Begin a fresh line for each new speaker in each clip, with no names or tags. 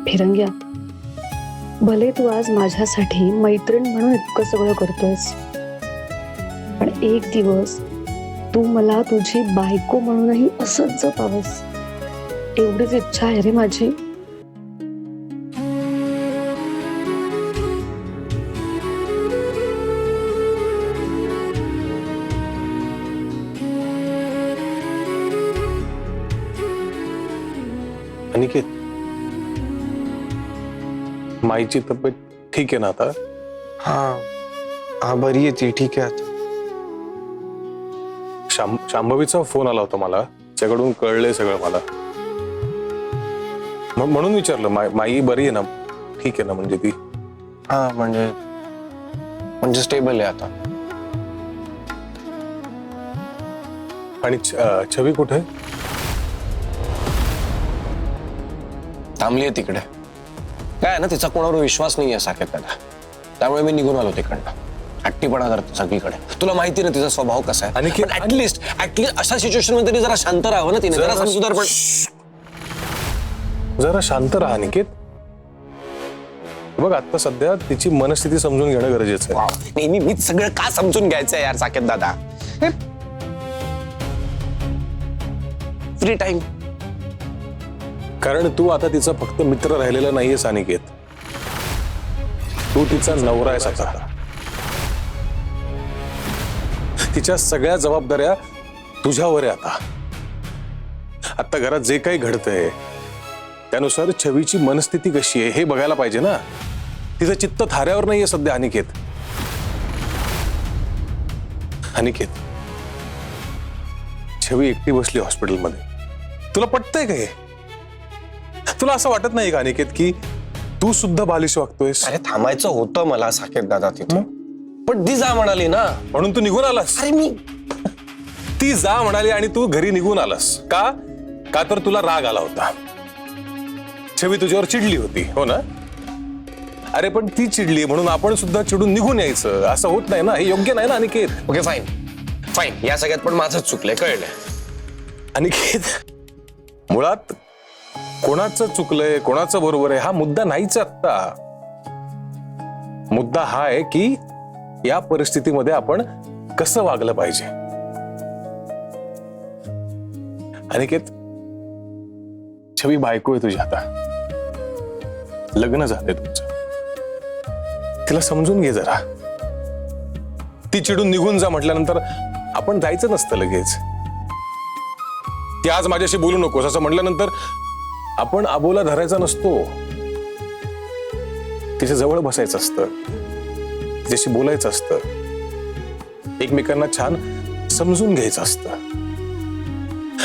फिरंग्या, भले तू आज माझ्यासाठी मैत्रीण म्हणून इतकं सगळं करतोयस, पण एक दिवस तू मला तुझी बायको म्हणूनही असंच जपावंस, एवढीच इच्छा आहे रे माझी.
अनिकेत, माईची तब्येत ठीक आहे ना आता?
हा बरी आहे ती, ठीक आहे आता.
शांभवीचा फोन आला होता मला, त्याच्याकडून कळलंय सगळं मला. म्हणून विचारलं, माई बरी आहे ना, ठीक आहे ना म्हणजे ती?
हा म्हणजे स्टेबल आहे आता.
आणि छवी कुठे?
थांबली आहे तिकडे. काय आहे ना, तिचा कोणावर विश्वास नाही आहे साकेत दादा, त्यामुळे मी निघून आलो तिकडनं. हट्टीपणा करतो सगळीकडे. तुला माहिती ना तिचा स्वभाव कसा आहे.
आणि
ऍटलिस्ट अशा सिच्युएशन मध्ये तरी जरा शांत राहावं ना तिने, जरा समजूदार. पण
जरा शांत राहा अनिकेत. बघ, आता सध्या तिची मनस्थिती समजून घेणं गरजेचं आहे.
नेहमी मीच सगळं का समजून घ्यायचं यार साकेत दादा. Free time.
कारण तू आता तिचा फक्त मित्र राहिलेला नाहीयेस अनिकेत, तू तिचा नवरा आहेस आता. तिच्या सगळ्या जबाबदाऱ्या तुझ्यावर आहे आता. आता घरात जे काही घडतंय त्यानुसार छवीची मनस्थिती कशी आहे हे बघायला पाहिजे ना. तिचं चित्त थाऱ्यावर नाहीये सध्या अनिकेत. अनिकेत, छवी एकटी बसली हॉस्पिटलमध्ये. तुला पटतंय का हे? तुला असं वाटत नाही का अनिकेत की तू सुद्धा बालिश वागतोयस?
अरे थांबायचं होतं मला साकेत दादा तिथे, पण ती जा म्हणाली ना,
म्हणून तू निघून आलास.
अरे मी
ती जा म्हणाली आणि तू घरी निघून आलास का? का तर तुला राग आला होता. छवी तुझ्यावर चिडली होती, हो ना? अरे पण ती चिडली म्हणून आपण सुद्धा चिडून निघून यायचं असं होत नाही ना. हे योग्य नाही ना अनिकेत.
ओके फाईन, या सगळ्यात पण माझंच चुकलंय, कळलंय.
अनिकेत, मुळात कोणाचं चुकलंय कोणाचं बरोबर आहे हा मुद्दा नाहीच आत्ता. मुद्दा हा आहे की या परिस्थितीमध्ये आपण कसं वागलं पाहिजे. अनिकेत, छवी बायको आहे तुझी आता, लग्न झालंय तुमचं. तिला समजून घे जरा. ती चिडून निघून जा म्हटल्यानंतर आपण जायचं नसतं लगेच. ती आज माझ्याशी बोलू नकोस असं म्हटल्यानंतर आपण आबोला धरायचा नसतो. तिच्या जवळ बसायचं असतं, तिच्याशी बोलायचं असतं, एकमेकांना छान समजून घ्यायचं असतं.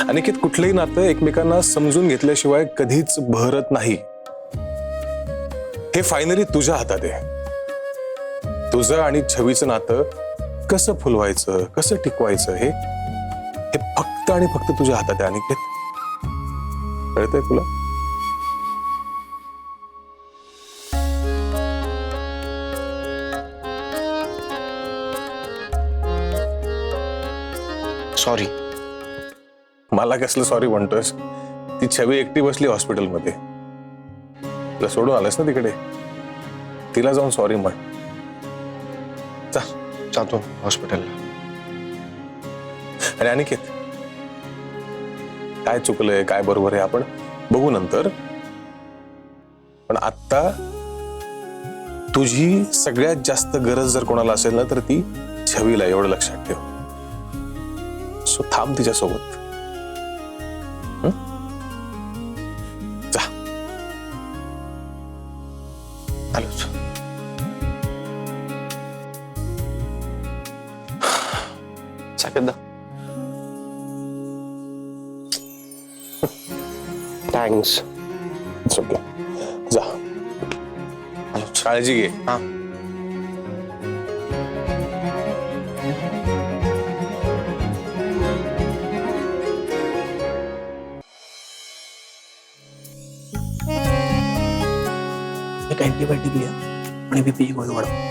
अनिकेत, कुठलंही नातं एकमेकांना समजून घेतल्याशिवाय कधीच बहरत नाही. हे फायनली तुझ्या हातात आहे. तुझं आणि छवीचं नातं कसं फुलवायचं, कसं टिकवायचं हे फक्त आणि फक्त तुझ्या हातात आहे अनिकेत. कळतंय तुला?
सॉरी.
मला कसलं सॉरी म्हणतोयस? ती छवी एकटी बसली हॉस्पिटलमध्ये, तिला सोडून आलास ना तिकडे. तिला जाऊन सॉरी म्हण.
जातो हॉस्पिटलला.
आणि अनिकेत, काय चुकलंय काय बरोबर आहे आपण बघू नंतर. पण आता तुझी सगळ्यात जास्त गरज जर कोणाला असेल ना तर ती छवीला, एवढं लक्षात ठेव. सो थांब तिच्यासोबत. जा.
आलोच. साकेत दा, थँक्स.
It's okay. जा.
आलोच.
काळजी घे.
हा.
एक अँटीबायोटिक लिहा आणि बीपीची गोळी वाढवा.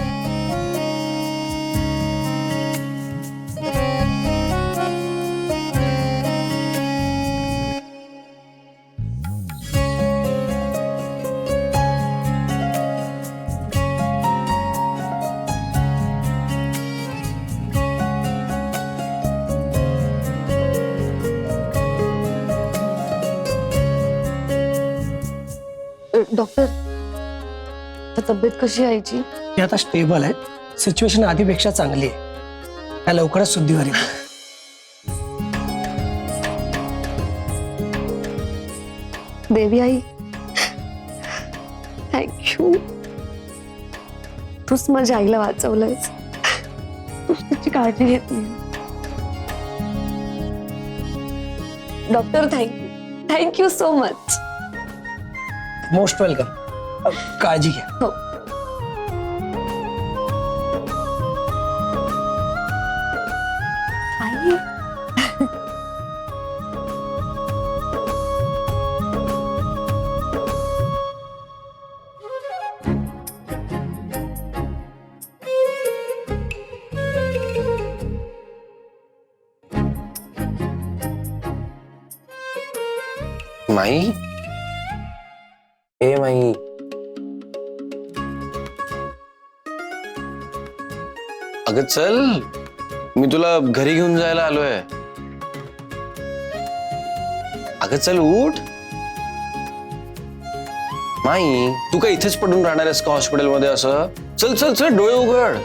डॉक्टर तर तब्येत कशी आहे आईची?
ती आता स्टेबल आहे, सिच्युएशन आधीपेक्षा चांगली आहे. त्या लवकरच शुद्धीवर येईल.
देवी आई थँक्यू. तूच माझ्या आईला वाचवलंयस. तूच तिची काळजी घेतली. Doctor thank you so much.
Most welcome. काळजी घ्या.
हो. आई
माई, ए माई, अगं चल, मी तुला घरी घेऊन जायला आलोय. अगं चल उठ. माई, तू काय इथेच पडून राहणार आहेस का हॉस्पिटलमध्ये? असं चल चल चल, डोळे उघड.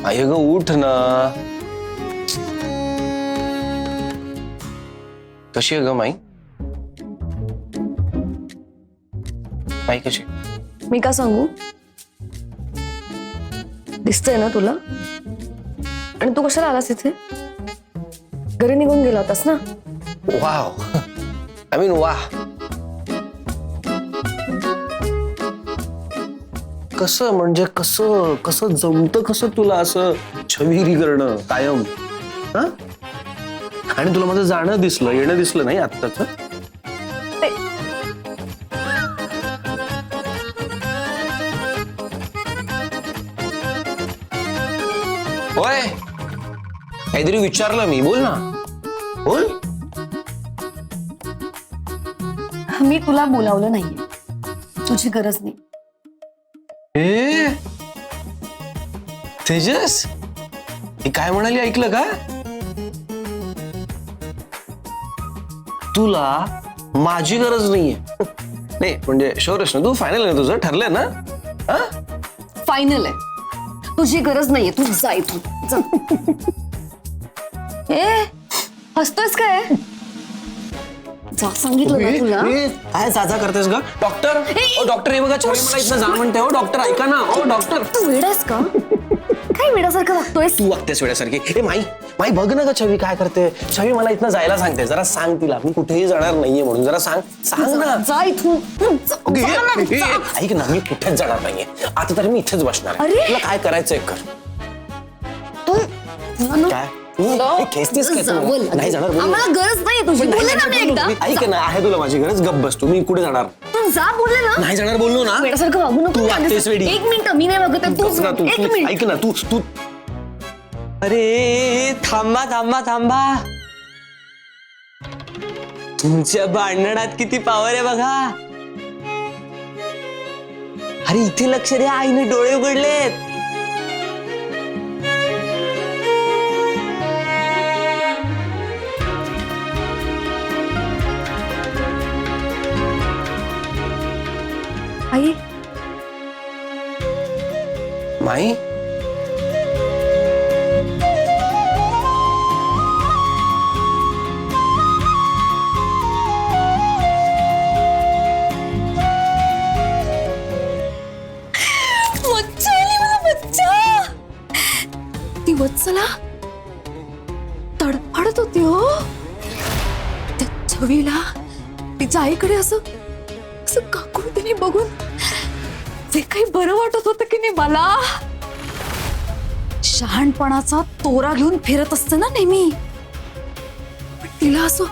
आई ग उठ ना. कशी आहे ग माई? माई कशी?
मी का सांगू? दिसतंय ना तुला? आणि तू कशाला आलास इथे? घरी निघून गेला होतास ना?
वाव, आय मीन वाह. कसं म्हणजे कसं कसं जमतं कसं तुला असं छविरी करणं कायम? हा? आणि तुला माझं जाणं दिसलं, येणं दिसलं नाही आत्ताच? होय, काहीतरी विचारलं मी. बोल ना, बोल.
मी तुला बोलावलं नाहीये. तुझी गरज नाही.
ए तेजस, ही काय म्हणाली ऐकलं का? तुला माझी गरज नाहीये. नाही म्हणजे शोरेश ना, तू फायनल आहे, तुझं ठरलंय ना? हा,
फायनल आहे. तुझी गरज नाहीये. तू जा इथून. जा. ए हसतोयस काय? जा, सांगितलं ना तुला.
काय जाजा करतेस ग? डॉक्टर, ओ डॉक्टर, हे बघा छवी मला इथनं जा म्हणते. हो डॉक्टर, ऐका ना. ओ डॉक्टर.
तू वेडास का? काय वेडासारखं वागतोयस?
तू वागतेस वेड्यासारखी. ए माई, माई बघ ना ग छवी काय करते. छवी मला इथनं जायला सांगते. जरा सांग तिला मी कुठेही जाणार नाहीये म्हणून. जरा सांग ना.
जा इथून.
ओके, ऐक ना, मी कुठेच जाणार नाहीये आता. तर मी इथेच बसणार आहे.
अरे!
तुला काय करायचंय कर. काय खेचतेस काय तू? नाही जाणार बोल.
आम्हाला गरज नाही तुझी. बोलले ना मी एकदा.
ऐक ना, आहे तुला माझी गरज. गप्प बस तू. मी कुठे जाणार?
तू जा बोलले ना.
नाही जाणार बोललो ना.
वेडासारखं वागू नको.
तू वागतेस वेडी.
एक मिनिट, मी नाही बघत आहे.
गप्प ना तू.
एक मिनिट.
ऐक ना तू.
अरे थांबा थांबा थांबा. तुमच्या भांडणात किती पावर आहे बघा. अरे इथे लक्ष द्या, आईने डोळे उघडलेत.
आई
माई,
मज्जा आली मला. मज्जा. ती वत्सला तडफडत होती हो त्या छवीला. तिच्या आईकडे असं असं काकुळतीने बघून जे काही बरं वाटत होतं की नाही मला. शहाणपणाचा तोरा घेऊन फिरत असते ना नेहमी, पण तिला असं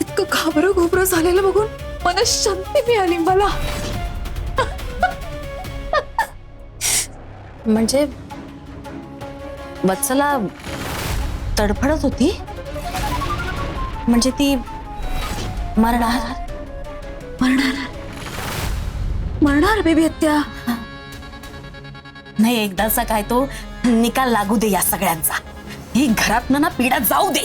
इतकं घाबरं घोबरं झालेलं बघून मनशांती मिळाली मला.
म्हणजे वत्सला तडफडत होती? म्हणजे ती मरणार?
मरणार बेबी हत्या.
नाही, एकदाचा काय तो निकाल लागू दे या सगळ्यांचा. ही घरात ना पीडा जाऊ दे.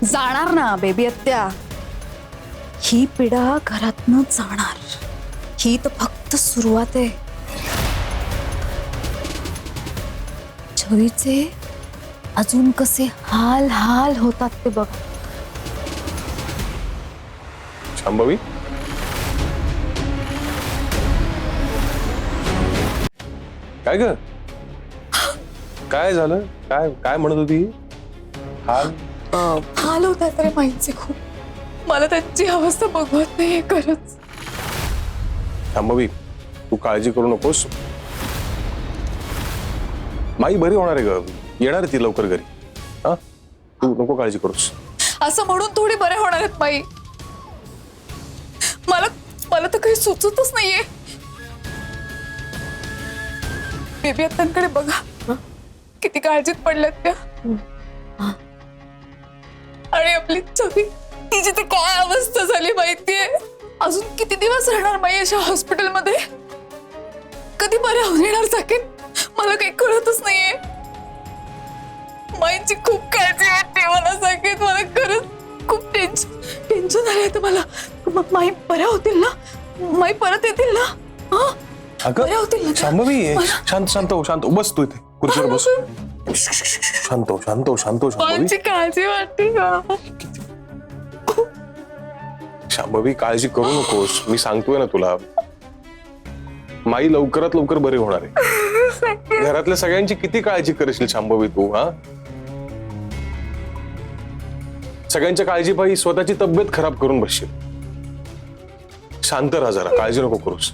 जाणार ना बेबी हत्या.
ही पिढा घरातनं जाणार, ही तर फक्त सुरुवात आहे. छवीचे अजून कसे हाल हाल होतात ते बघ.
शांभवी, काय ग, काय झालं? काय काय म्हणत होती? हाल
हाल होतात रे माईंचे खूप. मला त्यांची अवस्था बघवत नाहीये खरंच.
शांभवी, तू काळजी करू नकोस. माई बरी होणार आहे ग, येणार आहे ती लवकर घरी. हा, तू नको काळजी करूस.
असं म्हणून थोडी बरे होणार आहेत माई. मला मला तर काही सुचतच नाहीये. बेबी आत्यांकडे बघा, किती काळजीत पडल्यात त्या. आणि आपली छवी, तिची तर काय अवस्था झाली माहितीये. अजून किती दिवस राहणार माई अशा हॉस्पिटलमध्ये? कधी बऱ्या होऊन येणार साकेत? मला काही कळतच नाहीये. माईची खूप काळजी वाटते मला साकेत. मला खरंच खूप टेन्शन आलंय आता मला. माई बऱ्या होतील ना? माई परत येतील ना? हा, बऱ्या होतील ना?
शांभवी, शांत शांत हो, शांत हो. बस तू इथे खुर्चीवर बस. शांत हो, शांत हो, शांत हो शांभवी.
माईची काळजी वाटते का?
शांभवी, काळजी करू नकोस. मी सांगतोय ना तुला, माई लवकरात लवकर बरी होणार आहे. घरातल्या सगळ्यांची किती काळजी करशील शांभवी तू? हा, सगळ्यांच्या काळजी पायी स्वतःची तब्येत खराब करून बसशील. शांत राहा जरा, काळजी नको करूस.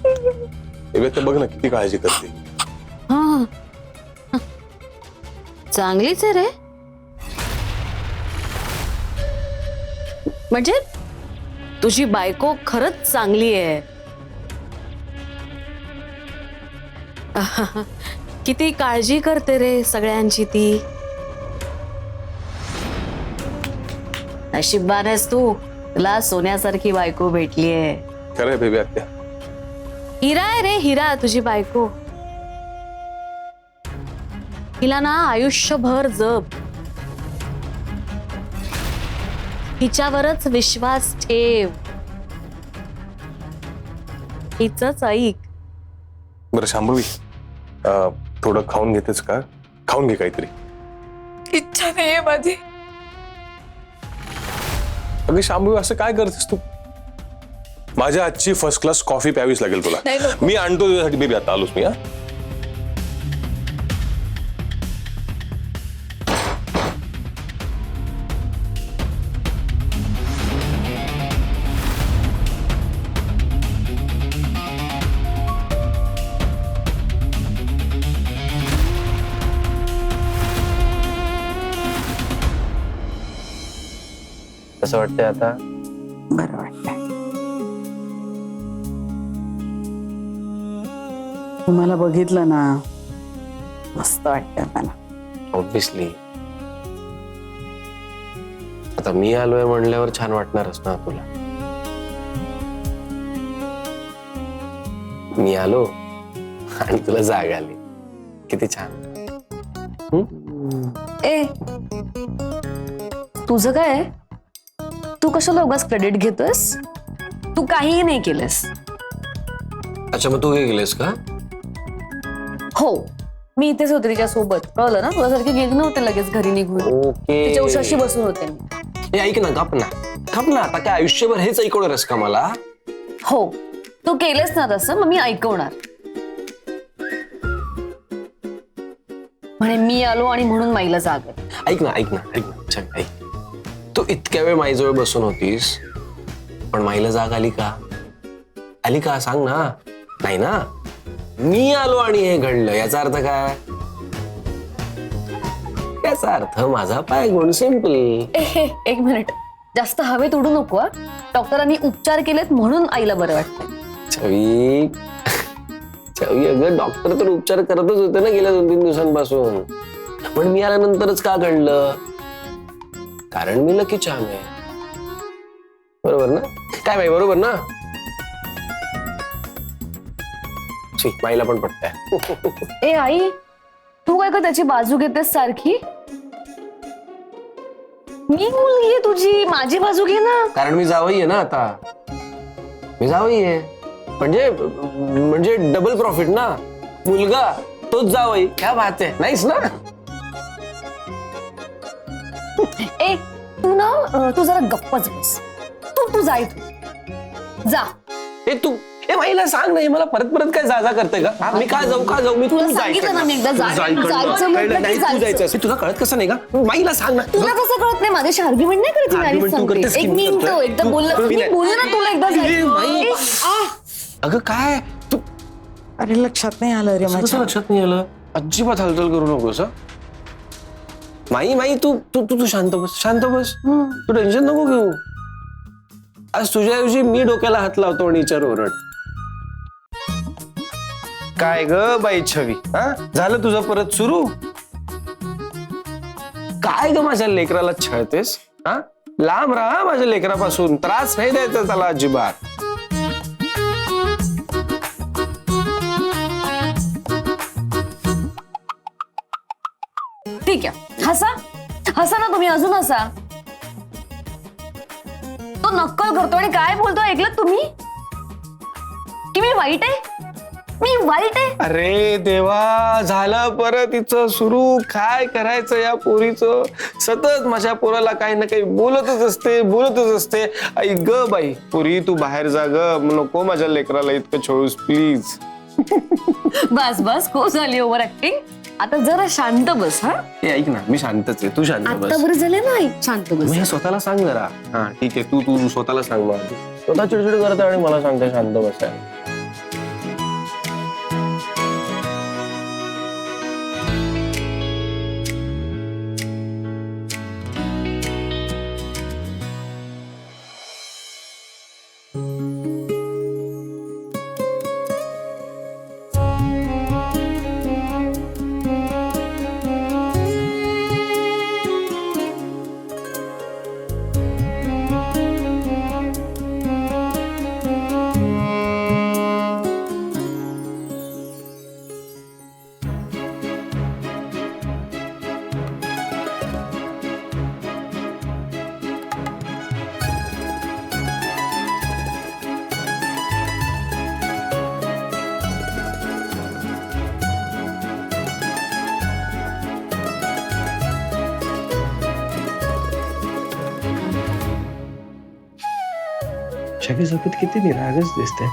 ते बघ ना किती काळजी करते.
हा, चांगलीच आहे रे. म्हणजे तुझी बायको खरंच चांगली आहे. किती काळजी करते रे सगळ्यांची ती. नशीबवान आहेस तू, तुला सोन्यासारखी बायको भेटलीये.
खरंय बेबी आत्या.
हिरा आहे रे, हिरा तुझी बायको. हिला ना आयुष्यभर जप. हिच्यावरच विश्वास ठेव. हिचंच ऐक.
बरं शांभवी, थोडं खाऊन घेतेस का? खाऊन घे काहीतरी.
इच्छा नाहीये माझी.
अगं शांभवी, असं काय करतेस तू? माझ्या आजची फर्स्ट क्लास कॉफी प्यावीच लागेल तुला.
नाही, नको.
मी आणतो तुझ्यासाठी बेबी. आता आलोच मी. हा,
कसं वाटतंय आता?
बरं वाटतंय. तुम्हाला बघितलं ना, मस्त वाटतंय मला.
ऑब्विसली. आता मी आलोय म्हणल्यावर छान वाटणारच ना तुला. मी आलो आणि तुला जाग आली. किती छान.
ए, तुझं काय? तू कशाला उगाच क्रेडिट घेतोस? तू काहीही नाही केलंस.
अच्छा, मग तू काय केलंस का?
हो, मी इथेच होते तिच्या सोबत. कळलं ना? तुझ्यासारखी गेली नव्हते लगेच घरी निघून.
ओके.
तिच्या उशाशी बसून होते मी.
हे ऐक ना, गप ना, गप ना. आता काय आयुष्यभर हेच ऐकवणारस का मला?
हो, तू केलंस ना तसं, मग मी ऐकवणार. म्हणे मी आलो आणि म्हणून माईला जाग आहे.
ऐक ना, ऐक ना, ऐक ना. छान, ऐक. तू इतक्या वेळ माईजवळ बसून होतीस, पण माईला जाग आली का? आली का? सांग ना. नाही ना. मी आलो आणि हे घडलं, याचा अर्थ काय? याचा अर्थ माझा पाय गुण. सिंपल.
एक मिनिट, जास्त हवेत उडू नको. हा, डॉक्टरांनी उपचार केलेत म्हणून आईला बरं वाटतंय.
छवी, छवी, अगं डॉक्टर तर उपचार करतच होते ना गेल्या 2-3 दिवसांपासून. पण मी आल्यानंतरच का घडलं? कारण मी लकी चार्म आहे. बरोबर ना? काय बाई, बरोबर ना? माईला पण पटतंय.
ए आई, तू काय का त्याची बाजू घेतेस सारखी? मी मुलगी आहे तुझी, माझी बाजू घे ना.
कारण मी जावई आहे ना आता. मी जावई आहे म्हणजे म्हणजे डबल प्रॉफिट ना. मुलगा तोच जावई, क्या बात आहे, नाहीस ना.
ए तू ना तू जरा गप्पच बस. तू जा इथून. जा.
ए माईला सांग नाही, मला परत परत काय जा करते का? मी का जाऊ मी
तुला सांगितलं ना मी एकदा जायचं म्हटलं की जायचं.
तुला कळत कसं नाही का? माईला सांग ना.
तुला कसं कळत नाही? माझ्याशी आर्ग्युमेंट नाही करायची.
Argument तू करतेस की
एक
मी
मिनिट
करतोय?
एकदा बोललं
मी
मी
नाही.
बोलले ना तुला एकदा
माई.
जायचं.
अगं काय तू
अरे लक्षात नाही आलं रे
कसं
माझ्या.
लक्षात नाही आलं? अजिबात हालचाल करू नकोस. माई तू तू तू शांत बस. तू टेन्शन नको घेऊ. आज तुझ्याऐवजी मी डोक्याला हात लावतो आणि विचार ओरड. काय ग बाई छवी, हा झालं तुझं परत सुरू? काय ग माझ्या लेकराला छळतेस? हा लांब राहा माझ्या लेकरापासून, त्रास नाही द्यायचा त्याला अजिबात.
ठीक आहे, हसा ना तुम्ही, अजून हसा. तो नक्कल करतो आणि काय बोलतो ऐकलं तुम्ही? की मी वाईट आहे?
अरे देवा, झालं परत तिचं सुरू. काय करायचं या पोरीचं? सतत माझ्या पोराला काही ना काही बोलतच असते. आई ग बाई, पोरी तू बाहेर जा ग, नको माझ्या लेकराला इतकं छळूस प्लीज.
बस खूप झाली ओव्हर ऍक्टिंग. आता जरा शांत बस. हा
हे ऐक ना, मी शांतच आहे, तू शांत
आता
बस.
बरं झालं ना, ऐक शांत बस.
मग हे स्वतःला सांग जरा. हा ठीक आहे, तू स्वतःला सांग. मला स्वतः चिडचिड करते आणि मला सांगते शांत बसायला. छवी झोपेत किती निरागच दिसते.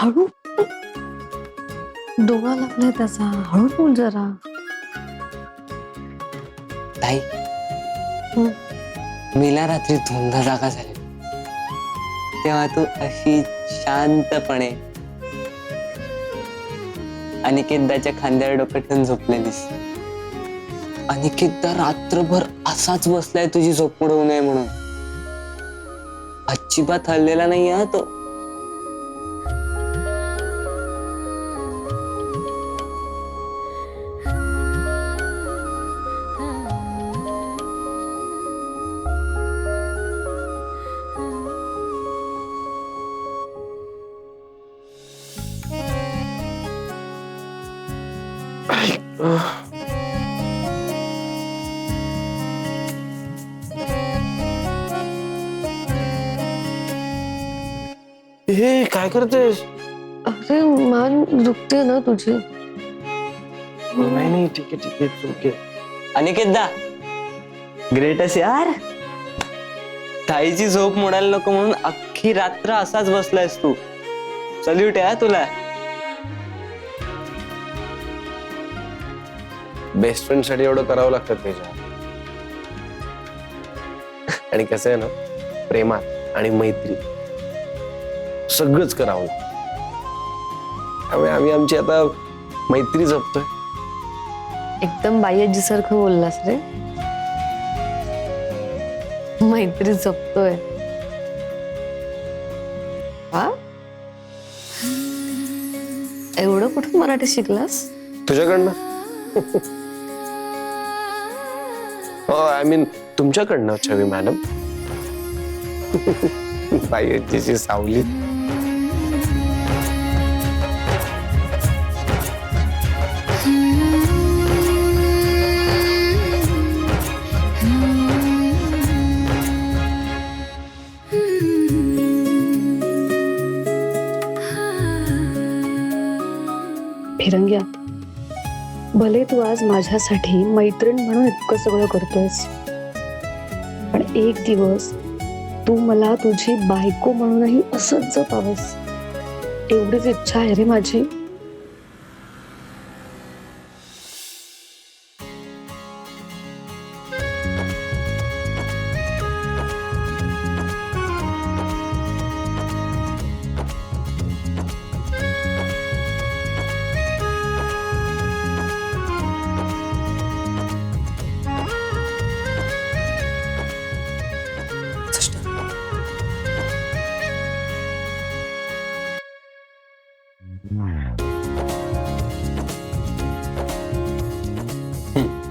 हळू डोळा लागलाय त्याचा, हळू बोल जरा.
ताई, मीला रात्री धुंद जागा झाली तेव्हा तू अशी शांतपणे अनिकेतदाच्या खांद्यावर डोकं ठेवून झोपलेलीस. अनिकेतदा रात्रभर असाच बसलाय तुझी झोप उडवू नये म्हणून. अजिबात हललेला नाही हा तो.
हे काय करतेस?
अरे मान दुखते ना तुझी.
नाही ठीक आहे ओके.
अनिकेत दा ग्रेटच यार. ताईची झोप मोडायला नको म्हणून अख्खी रात्र असाच बसलायस तू. सल्यूट आहे तुला.
बेस्ट फ्रेंड साठी एवढं करावं लागतं त्याच्या. आणि कसं आहे ना, प्रेमात आणि मैत्री सगळंच करावं लागतं. त्यामुळे आम्ही आमची आता मैत्री जपतोय.
एकदम बायजी सारखं बोललास रे. मैत्री जपतोय. वा, एवढं कुठं मराठी शिकलास?
तुझ्याकडनं. आय मीन तुमच्याकडनं छवी मॅडम. बायजीची सावली.
फिरंग्या, भले तू आज माझ्यासाठी मैत्रीण म्हणून इतकं सगळं करतोयस, पण एक दिवस तू मला तुझी बायको म्हणूनही असंच जपावंस, एवढीच इच्छा आहे रे माझी.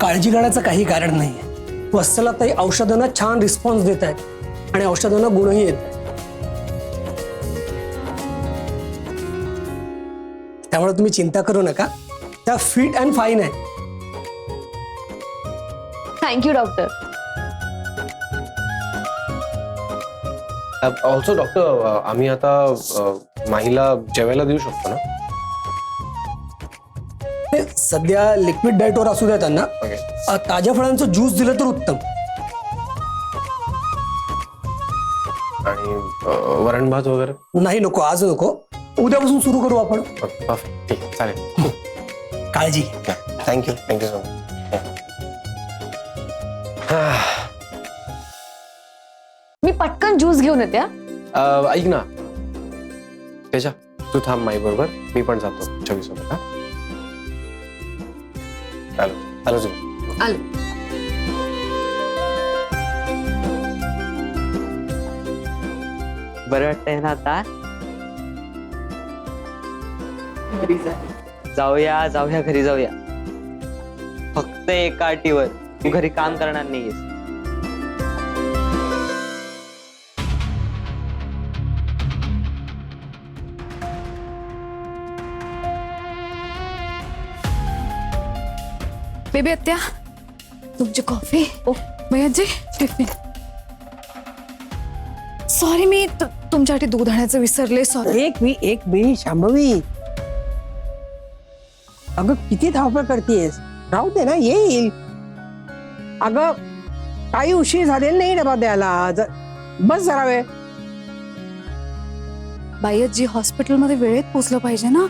काळजी करण्याचं काही कारण नाही. वत्सला ताई औषधांना छान रिस्पॉन्स देत आहेत आणि औषधांना गुणही येत आहेत. त्यामुळे तुम्ही चिंता करू नका. त्या फिट अँड फाईन आहे.
Thank you doctor.
ऑल्सो डॉक्टर, आम्ही आता माहीला जेवायला देऊ शकतो ना?
ते सध्या लिक्विड डाएटवर असू द्या त्यांना. ताज्या फळांचं ज्यूस दिलं तर उत्तम.
आणि वरण भात वगैरे
नाही, नको, आज नको. उद्यापासून सुरू करू आपण.
परफेक्ट, ठीक आहे, चालेल.
काळजी.
Thank you so much.
मी पटकन ज्यूस घेऊन येते.
ऐक ना त्याच्या, तू थांब माई बरोबर. मी पण जातो छवीसोबत. आलो तुम्ही.
आले.
बरं वाटतंय ना आता? जाऊया घरी जाऊया. फक्त एका अटीवर, तू घरी काम करणार नाहीयेस.
बेबी आत्या, तुमची कॉफी. भैयाजी टिफिन. सॉरी, मी तुमच्यासाठी दूध आणायचं विसरले. सॉरी.
एक मिनिट शांभवी. अगं किती धावपळ करतेस? राहू दे ना, येईल. अगं काही उशीर झालेला नाही डबा द्यायला. बस जरा वेळ.
बायजी हॉस्पिटलमध्ये वेळेत पोहोचलं पाहिजे ना.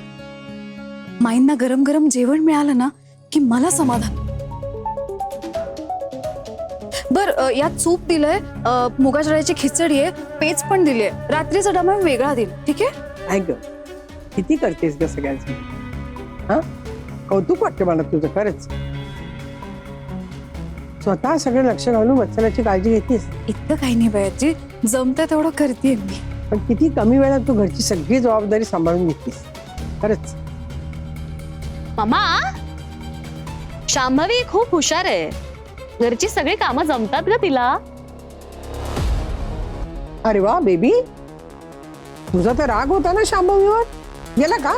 माईंना गरम गरम जेवण मिळालं ना की मला समाधान. बर, यात सूप दिलंय, मुगाच्या डाळीची खिचडी आहे, पेज पण दिलीये. रात्रीचा डबा वेगळा दिल. ठीक आहे?
ऐक ग, किती करतेस ग सगळ्यांचं? हा, कौतुक वाटतं मला तुझं खरंच. स्वतः सगळं लक्ष घालून वत्सलाची काळजी घेतेस.
इतकं काही नाही बायजी, जमतंय तेवढं करतेय मी.
पण किती कमी वेळात तू घरची सगळी जबाबदारी सांभाळून घेतेस खरंच.
मामा, शांभवी खूप हुशार आहे. घरची सगळी कामं जमतात ग तिला.
अरे वा बेबी, तुझा तर राग होता ना शांभवीवर, गेला का?